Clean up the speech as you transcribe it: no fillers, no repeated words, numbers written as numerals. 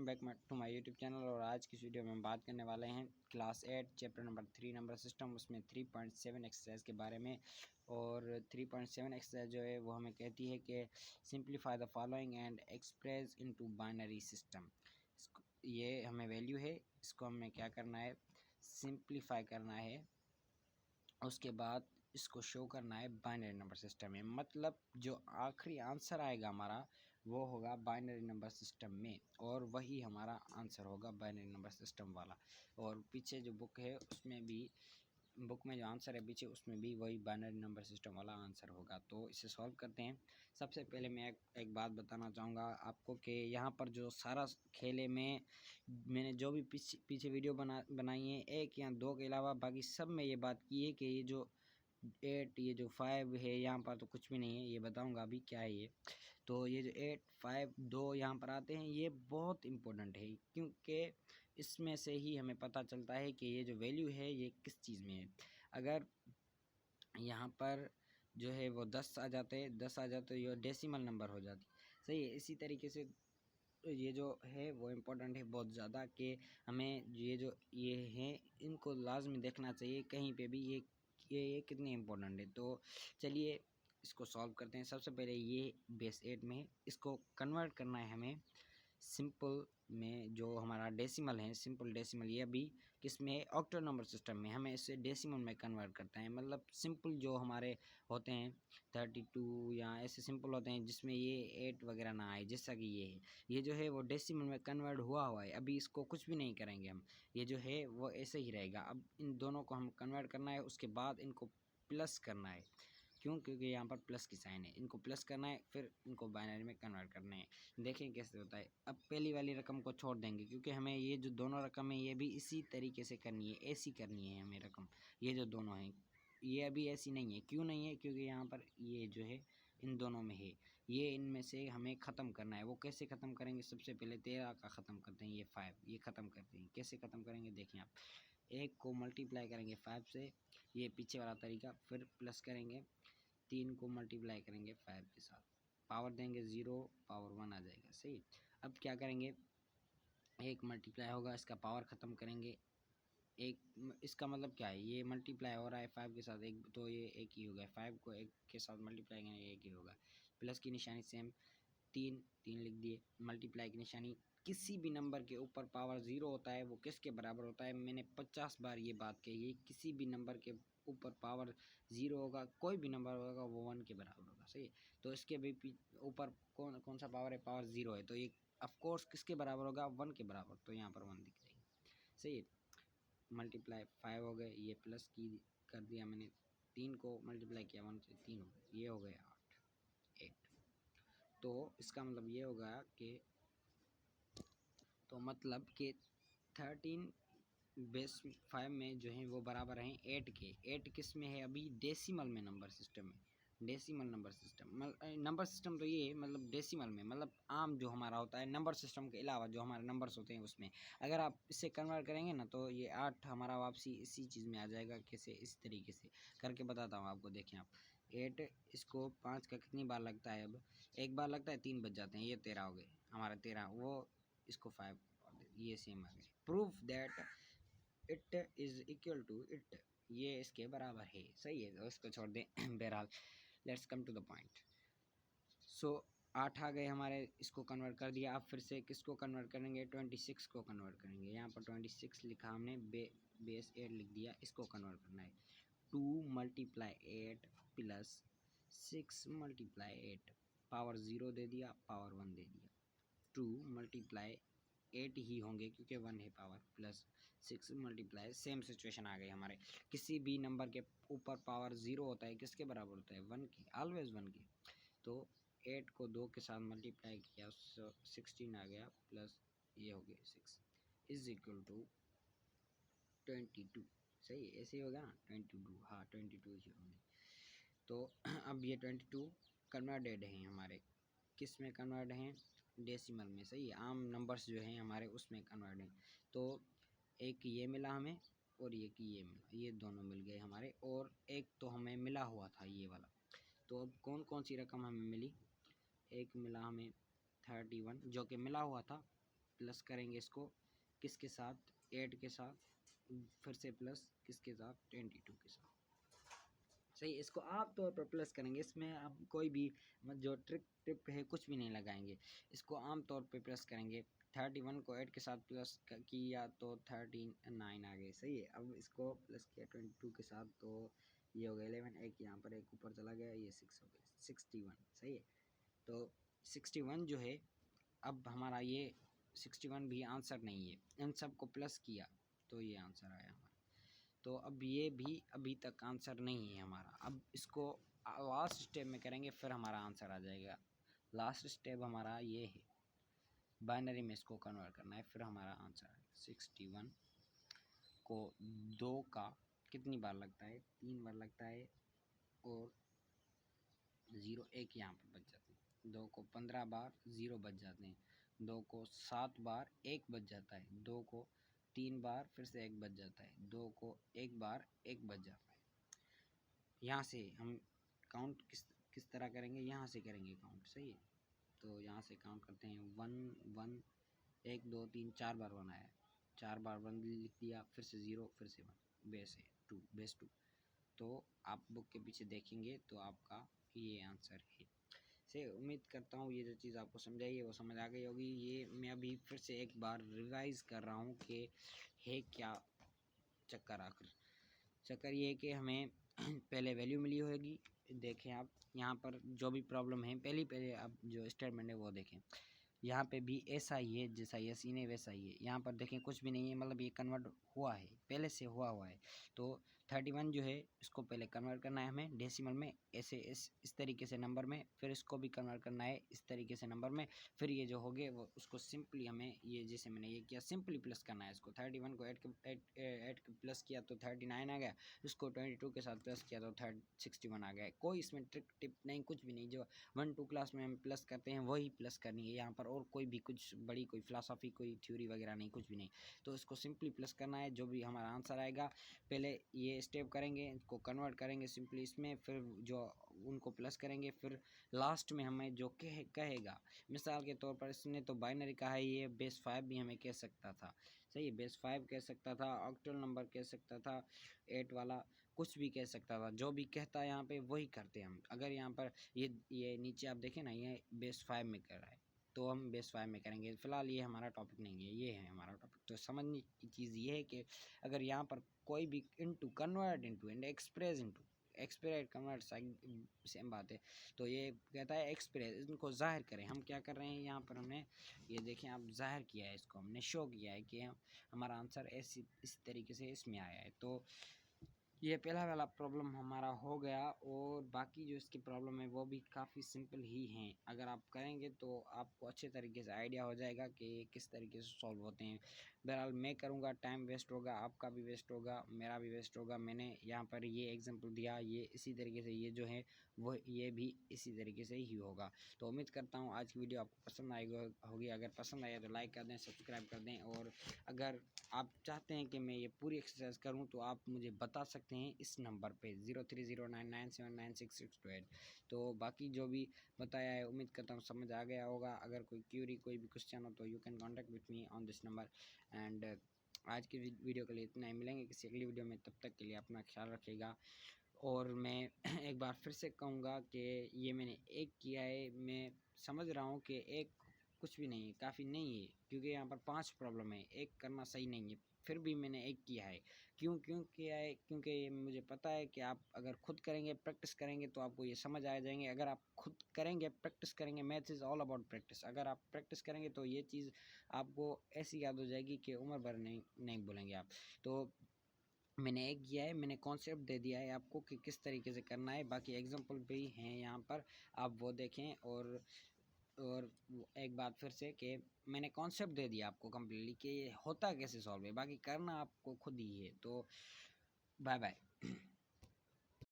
Welcome back to my YouTube channel. और आज की वीडियो में हम बात करने वाले हैं class 8 chapter number 3 number system, उसमें 3.7 एक्सरसाइज के बारे में। और 3.7 एक्सरसाइज जो है वो हमें कहती है कि simplify the following and express into binary system. ये हमें वैल्यू है, इसको हमें क्या करना है, सिंप्लीफाई करना है, उसके बाद इसको शो करना है बाइनरी नंबर सिस्टम में। मतलब जो आखिरी आंसर आएगा हमारा वो होगा बाइनरी नंबर सिस्टम में, और वही हमारा आंसर होगा बाइनरी नंबर सिस्टम वाला। और पीछे जो बुक है उसमें भी, बुक में जो आंसर है पीछे, उसमें भी वही बाइनरी नंबर सिस्टम वाला आंसर होगा। तो इसे सॉल्व करते हैं। सबसे पहले मैं एक बात बताना चाहूँगा आपको कि यहाँ पर जो सारा खेल है, मैंने जो भी पीछे वीडियो बनाई है, एक या दो के अलावा बाकी सब में ये बात की है कि ये जो 8, ये जो 5 है यहाँ पर तो कुछ भी नहीं है। ये बताऊँगा अभी क्या है ये। तो ये जो 8, 5, 2 यहाँ पर आते हैं, ये बहुत इम्पोर्टेंट है, क्योंकि इसमें से ही हमें पता चलता है कि ये जो वैल्यू है ये किस चीज़ में है। अगर यहाँ पर जो है वो 10 आ जाते, 10 आ जाते, ये डेसिमल नंबर हो जाती। सही है। इसी तरीके से ये जो है वो इम्पोर्टेंट है बहुत ज़्यादा, कि हमें ये जो ये हैं इनको लाजमी देखना चाहिए कहीं पे भी, ये कितने इम्पोर्टेंट है। तो चलिए इसको सॉल्व करते हैं। सबसे पहले ये बेस 8 में है, इसको कन्वर्ट करना है हमें सिंपल में। जो हमारा डेसिमल है, सिंपल डेसिमल, ये अभी किस में है, ऑक्टल नंबर सिस्टम में। हमें इसे डेसिमल में कन्वर्ट करते हैं। मतलब सिंपल जो हमारे होते हैं 32 या ऐसे सिंपल होते हैं जिसमें ये 8 वगैरह ना आए, जैसा कि ये जो है वो डेसिमल में कन्वर्ट हुआ है। अभी इसको कुछ भी नहीं करेंगे हम, ये जो है वो ऐसे ही रहेगा। अब इन दोनों को हम कन्वर्ट करना है, उसके बाद इनको प्लस करना है। क्यों? क्योंकि यहाँ पर प्लस की साइन है, इनको प्लस करना है, फिर इनको बाइनरी में कन्वर्ट करना है। देखें कैसे होता है। अब पहली वाली रकम को छोड़ देंगे, क्योंकि हमें ये जो दोनों रकम है ये भी इसी तरीके से करनी है, ऐसी करनी है हमें रकम। ये जो दोनों हैं ये अभी ऐसी नहीं है। क्यों नहीं है? क्योंकि यहाँ पर ये जो है इन दोनों में है, ये इनमें से हमें ख़त्म करना है। वो कैसे ख़त्म करेंगे? सबसे पहले 13 का ख़त्म करते हैं, ये 5, ये ख़त्म करते हैं। कैसे ख़त्म करेंगे देखें आप। एक को मल्टीप्लाई करेंगे 5 से, ये पीछे वाला तरीका, फिर प्लस करेंगे, 3 को मल्टीप्लाई करेंगे 5 के साथ, पावर देंगे 0, पावर 1 आ जाएगा। सही। अब क्या करेंगे, एक मल्टीप्लाई होगा, इसका पावर ख़त्म करेंगे। एक, इसका मतलब क्या है, ये मल्टीप्लाई हो रहा है 5 के साथ, एक तो ये एक ही होगा। 5 को एक के साथ मल्टीप्लाई करेंगे, एक ही होगा। प्लस की निशानी सेम, 3 लिख दिए। मल्टीप्लाई की निशानी, किसी भी नंबर के ऊपर पावर 0 होता है वो किसके बराबर होता है? मैंने 50 बार ये बात कही है। किसी भी नंबर के ऊपर पावर 0 होगा, कोई भी नंबर होगा, वो 1 के बराबर होगा। सही है। तो इसके भी ऊपर कौन सा पावर है? पावर 0 है, तो ये ऑफकोर्स किसके बराबर होगा? 1 के बराबर। तो यहाँ पर 1 दिख जाएगी। सही है। मल्टीप्लाई 5 हो गए, ये प्लस की कर दिया मैंने, 3 को मल्टीप्लाई किया 1 से, 3 हो गए, ये हो गए 8। तो इसका मतलब ये होगा कि, तो मतलब कि 13 बेस 5 में जो है वो बराबर हैं 8 के। 8 किस में है? अभी डेसिमल में, नंबर सिस्टम में, decimal number system. Number system तो ये है, मतलब डेसिमल में, मतलब आम जो हमारा होता है नंबर सिस्टम के अलावा जो हमारे नंबर्स होते हैं उसमें। अगर आप इससे कन्वर्ट करेंगे ना, तो ये 8 हमारा वापसी इसी चीज़ में आ जाएगा। कैसे? इस तरीके से करके बताता हूँ आपको। देखें आप, 8, इसको 5 का कितनी बार लगता है? अब एक बार लगता है, 3 बच जाते हैं, ये 13 हो गए हमारा 13। वो इसको 5, ये सेम आ गए। Proof that it is equal to it, ये इसके बराबर है। सही है, तो इसको छोड़ दें। बहरहाल let's come to the point. So 8 आ गए हमारे, इसको कन्वर्ट कर दिया। अब फिर से किसको कन्वर्ट करेंगे? 26 को कन्वर्ट करेंगे। यहाँ पर 26 लिखा हमने, बेस 8 लिख दिया, इसको कन्वर्ट करना है। 2 मल्टीप्लाई 8 प्लस 6 मल्टीप्लाई 8, पावर 0 दे दिया, पावर 1 दे दिया। 2 मल्टीप्लाई 8 ही होंगे क्योंकि 1 है power, plus 6 multiply, same situation आ गई हमारे। किसी भी नंबर के ऊपर पावर 0 होता है, किसके बराबर होता है? 1 के, ऑलवेज 1 के। तो 8 को 2 के साथ मल्टीप्लाई किया, 16 आ गया, प्लस ये हो गया 6 इज इक्वल टू 22। सही है, ऐसे ही होगा ना, 22। हाँ, 22 ही होंगे। तो अब ये 22 कन्वर्टेड हैं हमारे, किस में कन्वर्ट हैं? डेसिमल में। सही है। आम नंबर्स जो हैं हमारे उसमें कन्वर्ट हैं। तो एक ये मिला हमें, और एक ये मिला, ये दोनों मिल गए हमारे। और एक तो हमें मिला हुआ था ये वाला। तो अब कौन कौन सी रकम हमें मिली? एक मिला हमें 31 जो कि मिला हुआ था, प्लस करेंगे इसको किसके साथ, 8 के साथ, फिर से प्लस किसके साथ, 22 के साथ। सही, इसको आप तौर पर प्लस करेंगे, इसमें आप कोई भी जो ट्रिक टिप है कुछ भी नहीं लगाएंगे, इसको आम तौर पे प्लस करेंगे। 31 को 8 के साथ प्लस किया तो 39 आ गए। सही है, अब इसको प्लस किया 22 के साथ तो ये हो गया 11, एक यहाँ पर एक ऊपर चला गया, ये 6 हो गया 61। सही है, तो 61 जो है, अब हमारा ये 61 भी आंसर नहीं है, इन सब को प्लस किया तो ये आंसर आया हमारा। तो अब ये भी अभी तक आंसर नहीं है हमारा, अब इसको लास्ट स्टेप में करेंगे फिर हमारा आंसर आ जाएगा। लास्ट स्टेप हमारा ये है, बाइनरी में इसको कन्वर्ट करना है, फिर हमारा आंसर आएगा। 61 को 2 का कितनी बार लगता है, 3 बार लगता है, और 0 एक यहाँ पर बच जाते हैं। 2 को 15 बार 0 बच जाते हैं, 2 को 7 बार 1 बच जाता है, 2 को 3 बार फिर से 1 बच जाता है, 2 को 1 बार 1 बच जाता है। यहाँ से हम काउंट किस तरह करेंगे, यहाँ से करेंगे काउंट। सही है, तो यहाँ से काउंट करते हैं 1 1 1 2 3 4 बार 1 आया, 4 बार 1 लिख दिया, फिर से 0 फिर से 1, बेस है 2, बेस 2। तो आप बुक के पीछे देखेंगे तो आपका ये आंसर है। से उम्मीद करता हूँ ये जो चीज़ आपको समझाई है वो समझ आ गई होगी। ये मैं अभी फिर से एक बार रिवाइज़ कर रहा हूँ कि है क्या चक्कर। आखिर चक्कर ये है कि हमें पहले वैल्यू मिली होगी, देखें आप यहाँ पर जो भी प्रॉब्लम है, पहले आप जो स्टेटमेंट है वो देखें, यहाँ पे भी ऐसा ही है जैसा यसी ने वैसा ही है। यहाँ पर देखें कुछ भी नहीं है, मतलब ये कन्वर्ट हुआ है, पहले से हुआ है। तो 31 जो है इसको पहले कन्वर्ट करना है हमें डेसिमल में, ऐसे इस तरीके से नंबर में, फिर इसको भी कन्वर्ट करना है इस तरीके से नंबर में, फिर ये जो हो गए वो उसको सिंपली हमें ये जैसे मैंने ये किया सिंपली प्लस करना है इसको। 31 को 8 के प्लस किया तो 39 आ गया, इसको 22 के साथ प्लस किया तो 61 आ गया। कोई इसमें ट्रिक टिप नहीं, कुछ भी नहीं, जो 1-2 क्लास में हम प्लस करते हैं वही प्लस करनी है यहाँ पर, और कोई भी कुछ बड़ी कोई फिलासफी कोई थ्योरी वगैरह नहीं, कुछ भी नहीं। तो इसको सिंपली प्लस करना है, जो भी हमारा आंसर आएगा पहले ये स्टेप करेंगे, इसको कन्वर्ट करेंगे सिंपली इसमें, फिर जो उनको प्लस करेंगे, फिर लास्ट में हमें जो कहेगा, मिसाल के तौर पर इसने तो बाइनरी कहा है, ये बेस 5 भी हमें कह सकता था। सही है, बेस 5 कह सकता था, ऑक्टल नंबर कह सकता था, 8 वाला कुछ भी कह सकता था, जो भी कहता है यहाँ पे वही करते हैं हम। अगर यहाँ पर ये नीचे आप देखें ना, ये बेस 5 में कर रहा है तो हम बेस 5 में करेंगे। फिलहाल ये हमारा टॉपिक नहीं है, ये है हमारा टॉपिक। तो समझने की चीज़ ये है कि अगर यहाँ पर कोई भी into, convert into and express into, express convert same बात है। तो ये कहता है एक्सप्रेस, इनको जाहिर करें। हम क्या कर रहे हैं यहाँ पर, हमने ये देखें आप जाहिर किया है, इसको हमने शो किया है कि हमारा आंसर ऐसी इस तरीके से इसमें आया है। तो ये पहला वाला प्रॉब्लम हमारा हो गया, और बाकी जो इसकी प्रॉब्लम है वो भी काफ़ी सिंपल ही हैं। अगर आप करेंगे तो आपको अच्छे तरीके से आइडिया हो जाएगा कि किस तरीके से सॉल्व होते हैं। बहरहाल मैं करूँगा, टाइम वेस्ट होगा, आपका भी वेस्ट होगा, मेरा भी वेस्ट होगा। मैंने यहाँ पर ये एग्जांपल दिया, ये इसी तरीके से ये जो है वो ये भी इसी तरीके से ही होगा। तो उम्मीद करता हूँ आज की वीडियो आपको पसंद आई होगी। अगर पसंद आया तो लाइक कर दें, सब्सक्राइब कर दें, और अगर आप चाहते हैं कि मैं ये पूरी एक्सरसाइज करूं तो आप मुझे बता सकते हैं इस नंबर पे 0309979662। तो बाकी जो भी बताया है उम्मीद करता हूँ समझ आ गया होगा। अगर कोई क्यूरी, कोई भी क्वेश्चन हो तो you can contact with me on this number. And आज की वीडियो के लिए इतना ही, मिलेंगे किसी अगली वीडियो में, तब तक के लिए अपना ख्याल रखिएगा। और मैं एक बार फिर से कहूँगा कि ये मैंने एक किया है, मैं समझ रहा हूँ कि एक कुछ भी नहीं है, काफ़ी नहीं है, क्योंकि यहाँ पर 5 प्रॉब्लम है, एक करना सही नहीं है, फिर भी मैंने एक किया है। क्यों किया है, क्योंकि ये मुझे पता है कि आप अगर खुद करेंगे, प्रैक्टिस करेंगे तो आपको ये समझ आ जाएंगे। अगर आप खुद करेंगे, प्रैक्टिस करेंगे, maths is all about practice. अगर आप प्रैक्टिस करेंगे तो ये चीज़ आपको ऐसी याद हो जाएगी कि उम्र भर नहीं भूलेंगे आप। तो मैंने एक किया है, मैंने कॉन्सेप्ट दे दिया है आपको कि किस तरीके से करना है, बाकी एग्जांपल भी हैं यहाँ पर, आप वो देखें। और एक बात फिर से कि मैंने कॉन्सेप्ट दे दिया आपको कम्प्लीटली कि ये होता कैसे सॉल्व है, बाकी करना आपको खुद ही है। तो बाय बाय।